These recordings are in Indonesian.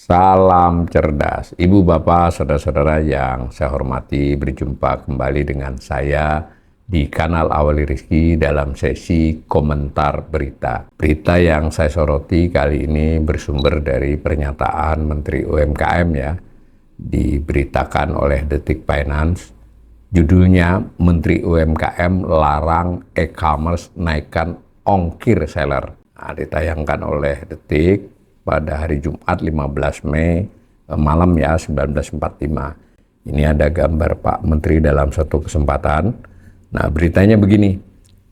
Salam cerdas, Ibu Bapak, Saudara-saudara yang saya hormati, berjumpa kembali dengan saya di kanal Awali Rizki dalam sesi komentar berita. Berita yang saya soroti kali ini bersumber dari pernyataan Menteri UMKM ya, diberitakan oleh Detik Finance. Judulnya, Menteri UMKM larang e-commerce naikkan ongkir seller. Nah, ditayangkan oleh Detik pada hari Jumat 15 Mei malam ya 1945. Ini ada gambar Pak Menteri dalam satu kesempatan. Nah, beritanya begini.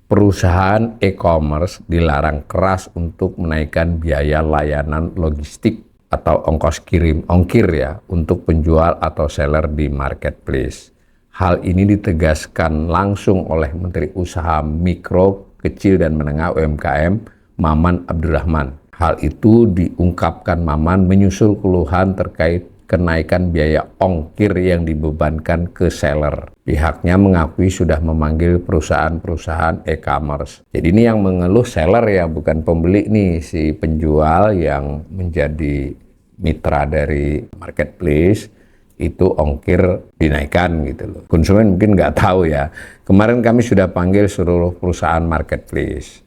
Perusahaan e-commerce dilarang keras untuk menaikkan biaya layanan logistik atau ongkir ya untuk penjual atau seller di marketplace. Hal ini ditegaskan langsung oleh Menteri Usaha Mikro, Kecil dan Menengah UMKM Maman Abdurrahman. Hal itu diungkapkan Maman menyusul keluhan terkait kenaikan biaya ongkir yang dibebankan ke seller. Pihaknya mengakui sudah memanggil perusahaan-perusahaan e-commerce. Jadi ini yang mengeluh seller ya, bukan pembeli nih, si penjual yang menjadi mitra dari marketplace itu ongkir dinaikkan gitu loh. Konsumen mungkin nggak tahu ya. Kemarin kami sudah panggil seluruh perusahaan marketplace.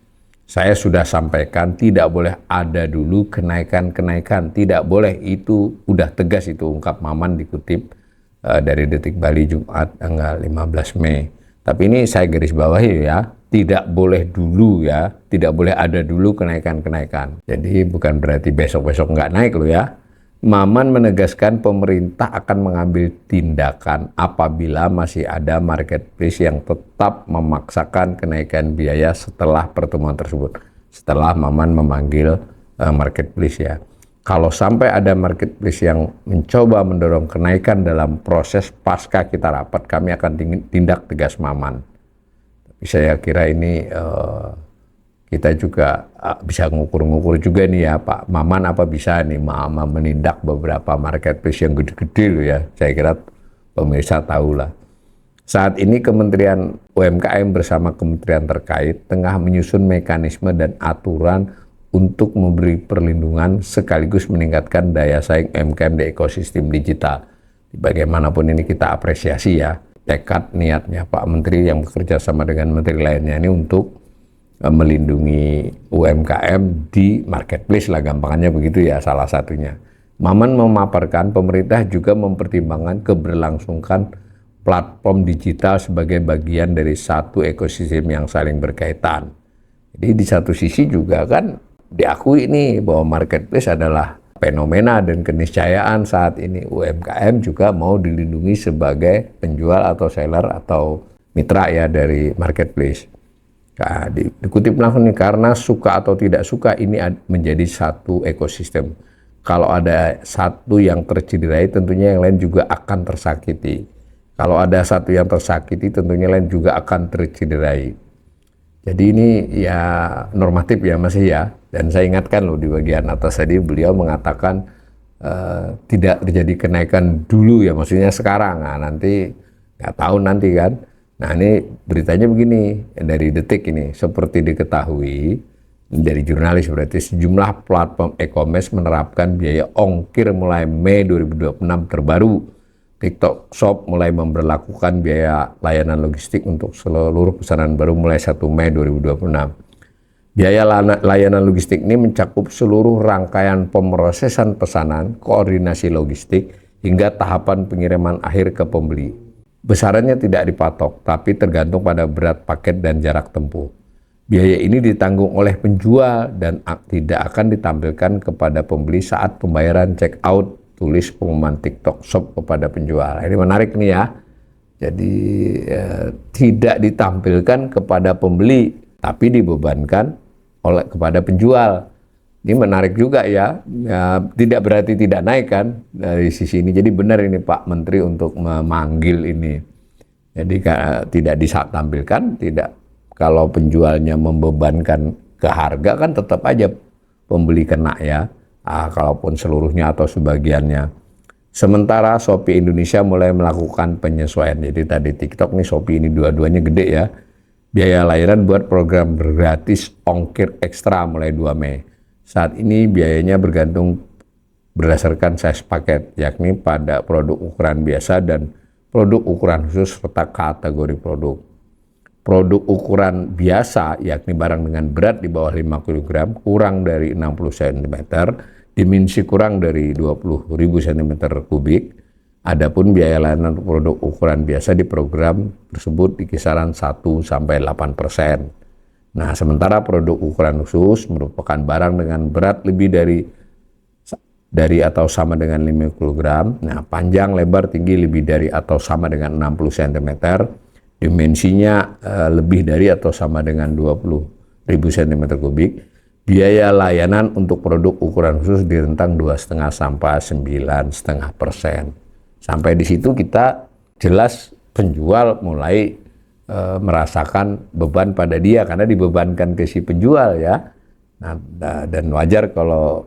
Saya sudah sampaikan tidak boleh ada dulu kenaikan-kenaikan, tidak boleh, itu udah tegas, itu ungkap Maman dikutip dari Detik Bali Jumat tanggal 15 Mei. Tapi ini saya garis bawahi ya, tidak boleh dulu ya, tidak boleh ada dulu kenaikan-kenaikan. Jadi bukan berarti besok-besok nggak naik loh ya. Maman menegaskan pemerintah akan mengambil tindakan apabila masih ada marketplace yang tetap memaksakan kenaikan biaya setelah pertemuan tersebut. Setelah Maman memanggil marketplace ya. Kalau sampai ada marketplace yang mencoba mendorong kenaikan dalam proses pasca kita rapat, kami akan tindak tegas Maman. Tapi saya kira ini kita juga bisa ngukur-ngukur juga nih ya, Pak Maman apa bisa nih menindak beberapa marketplace yang gede-gede loh ya. Saya kira pemirsa tahu lah. Saat ini Kementerian UMKM bersama kementerian terkait tengah menyusun mekanisme dan aturan untuk memberi perlindungan sekaligus meningkatkan daya saing UMKM di ekosistem digital. Bagaimanapun ini kita apresiasi ya, tekad niatnya Pak Menteri yang bekerja sama dengan menteri lainnya ini untuk melindungi UMKM di marketplace lah, gampangannya begitu ya, salah satunya. Maman memaparkan pemerintah juga mempertimbangkan keberlangsungan platform digital sebagai bagian dari satu ekosistem yang saling berkaitan. Jadi di satu sisi juga kan diakui ini bahwa marketplace adalah fenomena dan keniscayaan saat ini. UMKM juga mau dilindungi sebagai penjual atau seller atau mitra ya dari marketplace. Nah, dikutip langsung nih, karena suka atau tidak suka ini menjadi satu ekosistem. Kalau ada satu yang tercederai, tentunya yang lain juga akan tersakiti. Kalau ada satu yang tersakiti, tentunya lain juga akan tercederai. Jadi ini ya normatif ya masih ya. Dan saya ingatkan loh di bagian atas tadi beliau mengatakan tidak terjadi kenaikan dulu ya, maksudnya sekarang. Nah, nanti nggak tahu nanti kan. Nah, ini beritanya begini dari Detik ini, seperti diketahui dari jurnalis berarti sejumlah platform e-commerce menerapkan biaya ongkir mulai Mei 2026 terbaru. TikTok Shop mulai memberlakukan biaya layanan logistik untuk seluruh pesanan baru mulai 1 Mei 2026. Biaya layanan logistik ini mencakup seluruh rangkaian pemrosesan pesanan, koordinasi logistik, hingga tahapan pengiriman akhir ke pembeli. Besarannya tidak dipatok, tapi tergantung pada berat paket dan jarak tempuh. Biaya ini ditanggung oleh penjual dan tidak akan ditampilkan kepada pembeli saat pembayaran check out, tulis pengumuman TikTok Shop kepada penjual. Ini menarik nih ya. Jadi tidak ditampilkan kepada pembeli, tapi dibebankan kepada penjual. Ini menarik juga ya, tidak berarti tidak naik kan dari sisi ini. Jadi benar ini Pak Menteri untuk memanggil ini. Jadi tidak ditampilkan, tidak, kalau penjualnya membebankan ke harga kan tetap aja pembeli kena ya, kalaupun seluruhnya atau sebagiannya. Sementara Shopee Indonesia mulai melakukan penyesuaian. Jadi tadi TikTok nih, Shopee ini dua-duanya gede ya. Biaya layanan buat program gratis ongkir ekstra mulai 2 Mei. Saat ini biayanya bergantung berdasarkan size paket, yakni pada produk ukuran biasa dan produk ukuran khusus serta kategori produk. Produk ukuran biasa, yakni barang dengan berat di bawah 5 kg, kurang dari 60 cm, dimensi kurang dari 20.000 cm3. Adapun biaya layanan produk ukuran biasa di program tersebut di kisaran 1-8%. Nah, sementara produk ukuran khusus merupakan barang dengan berat lebih dari atau sama dengan 5 kg. Nah, panjang, lebar, tinggi lebih dari atau sama dengan 60 cm. Dimensinya lebih dari atau sama dengan 20.000 cm3. Biaya layanan untuk produk ukuran khusus di rentang 2,5 sampai 9,5%. Sampai di situ kita jelas penjual mulai merasakan beban pada dia karena dibebankan ke si penjual ya. Nah, dan wajar kalau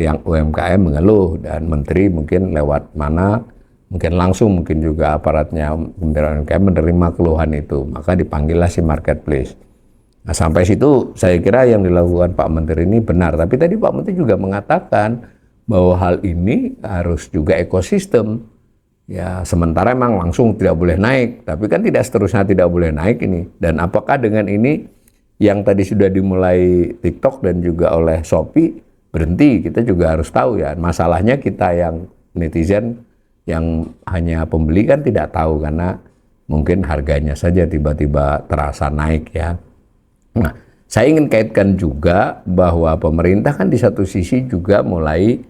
yang UMKM mengeluh dan menteri mungkin lewat mana, mungkin langsung, mungkin juga aparatnya Kementerian UMKM menerima keluhan itu, maka dipanggillah si marketplace. Nah, sampai situ saya kira yang dilakukan Pak Menteri ini benar, tapi tadi Pak Menteri juga mengatakan bahwa hal ini harus juga ekosistem. Ya, sementara memang langsung tidak boleh naik, tapi kan tidak seterusnya tidak boleh naik ini. Dan apakah dengan ini yang tadi sudah dimulai TikTok dan juga oleh Shopee berhenti, kita juga harus tahu ya. Masalahnya kita yang netizen yang hanya pembeli kan tidak tahu karena mungkin harganya saja tiba-tiba terasa naik ya. Nah, saya ingin kaitkan juga bahwa pemerintah kan di satu sisi juga mulai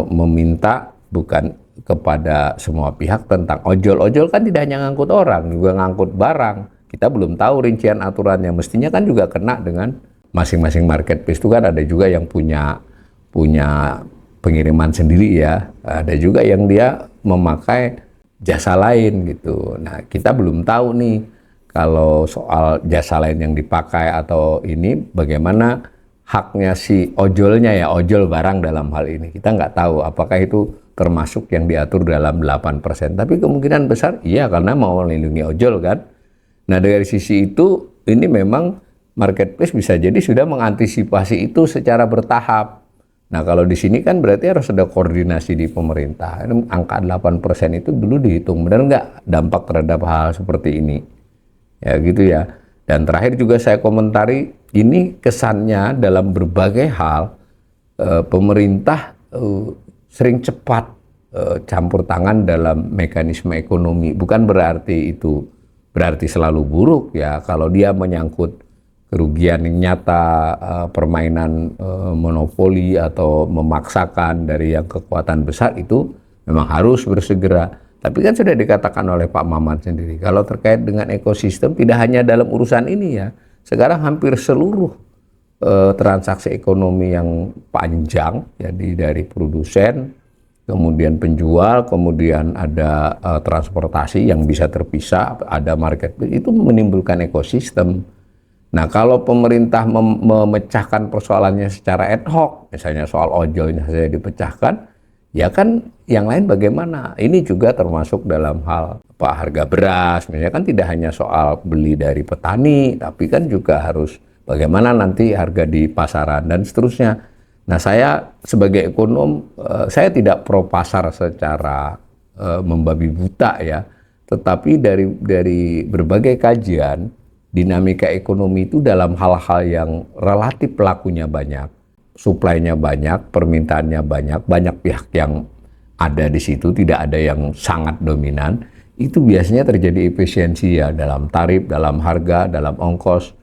meminta bukan kepada semua pihak tentang ojol. Ojol kan tidak hanya ngangkut orang, juga ngangkut barang. Kita belum tahu rincian aturannya, mestinya kan juga kena dengan masing-masing marketplace itu kan ada juga yang punya pengiriman sendiri ya, ada juga yang dia memakai jasa lain gitu. Nah, kita belum tahu nih kalau soal jasa lain yang dipakai atau ini bagaimana haknya si ojolnya ya, ojol barang dalam hal ini. Kita nggak tahu apakah itu termasuk yang diatur dalam 8%, tapi kemungkinan besar iya karena mau melindungi ojol kan. Nah, dari sisi itu ini memang marketplace bisa jadi sudah mengantisipasi itu secara bertahap. Nah, kalau di sini kan berarti harus ada koordinasi di pemerintah. Angka 8% itu dulu dihitung, benar nggak dampak terhadap hal seperti ini? Ya gitu ya. Dan terakhir juga saya komentari, ini kesannya dalam berbagai hal pemerintah sering cepat campur tangan dalam mekanisme ekonomi. Bukan berarti itu berarti selalu buruk ya, kalau dia menyangkut kerugian yang nyata, permainan monopoli atau memaksakan dari yang kekuatan besar itu memang harus bersegera. Tapi kan sudah dikatakan oleh Pak Maman sendiri, kalau terkait dengan ekosistem tidak hanya dalam urusan ini ya, sekarang hampir seluruh transaksi ekonomi yang panjang, jadi dari produsen, kemudian penjual, kemudian ada transportasi yang bisa terpisah, ada marketplace, itu menimbulkan ekosistem. Nah, kalau pemerintah memecahkan persoalannya secara ad hoc, misalnya soal ojolnya saja dipecahkan, ya kan yang lain bagaimana? Ini juga termasuk dalam hal harga beras, misalnya kan tidak hanya soal beli dari petani, tapi kan juga harus bagaimana nanti harga di pasaran dan seterusnya. Nah, saya sebagai ekonom, saya tidak pro pasar secara membabi buta ya, tetapi dari berbagai kajian, dinamika ekonomi itu dalam hal-hal yang relatif pelakunya banyak, suplainya banyak, permintaannya banyak, banyak pihak yang ada di situ, tidak ada yang sangat dominan, itu biasanya terjadi efisiensi ya dalam tarif, dalam harga, dalam ongkos.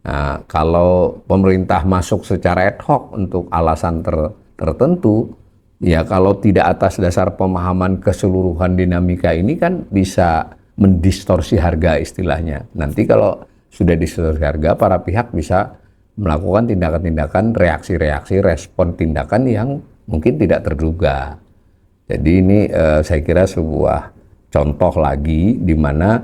Nah, kalau pemerintah masuk secara ad hoc untuk alasan tertentu, ya kalau tidak atas dasar pemahaman keseluruhan dinamika ini kan bisa mendistorsi harga istilahnya. Nanti kalau sudah distorsi harga, para pihak bisa melakukan tindakan-tindakan, reaksi-reaksi, respon tindakan yang mungkin tidak terduga. Jadi ini saya kira sebuah contoh lagi di mana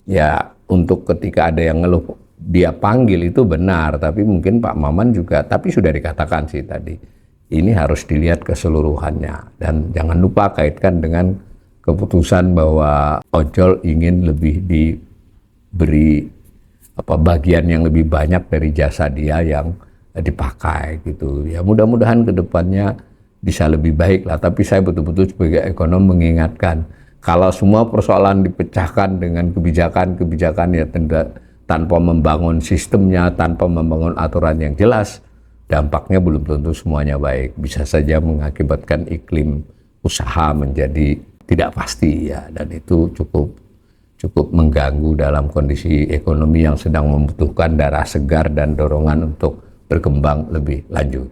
ya untuk ketika ada yang ngeluh dia panggil itu benar, tapi mungkin Pak Maman juga, tapi sudah dikatakan sih tadi, ini harus dilihat keseluruhannya. Dan jangan lupa kaitkan dengan keputusan bahwa ojol ingin lebih diberi bagian yang lebih banyak dari jasa dia yang dipakai gitu. Ya mudah-mudahan ke depannya bisa lebih baik lah. Tapi saya betul-betul sebagai ekonom mengingatkan, kalau semua persoalan dipecahkan dengan kebijakan-kebijakan ya tanpa membangun sistemnya, tanpa membangun aturan yang jelas, dampaknya belum tentu semuanya baik. Bisa saja mengakibatkan iklim usaha menjadi tidak pasti ya, dan itu cukup mengganggu dalam kondisi ekonomi yang sedang membutuhkan darah segar dan dorongan untuk berkembang lebih lanjut.